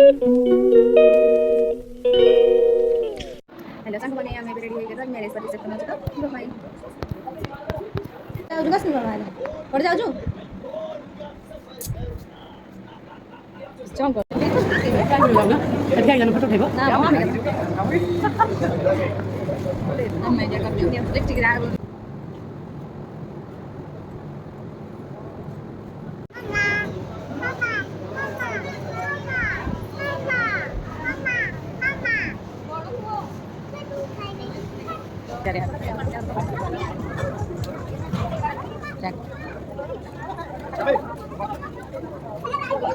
Hello ସାଙ୍ଗମାନେ ଆମେ ଏବେ ରେଡ଼ି ହେଇଗଲୁ ମ୍ୟାରେଜ୍ ପାର୍ଟି ରିସେପ୍ସନ୍ ଅଛି ତ ଯିବା ପାଇଁ। ଯାଉଛୁ କାଶ୍ମୀର ବାବା ହେଲେ କୁଆଡ଼େ ଯାଉଛୁ? ଚଙ୍କ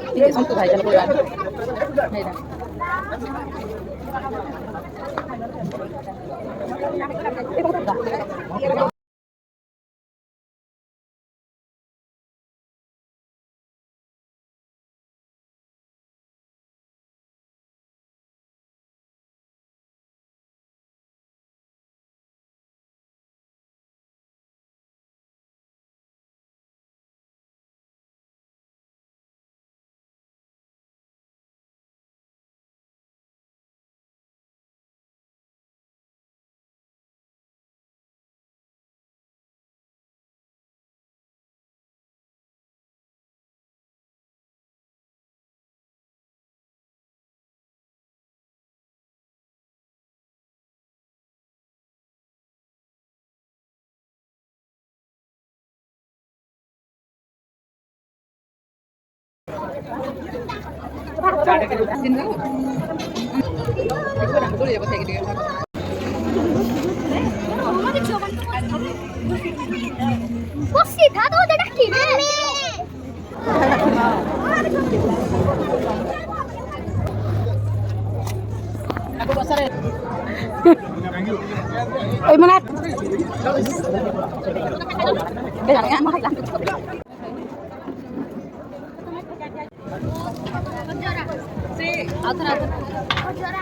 Ini sampai bahaya kalau keluar. Nih dah. Così, da dove da chi? Ôi mà nát. Bây giờ anh mất lắm. Sí, otra. Otra.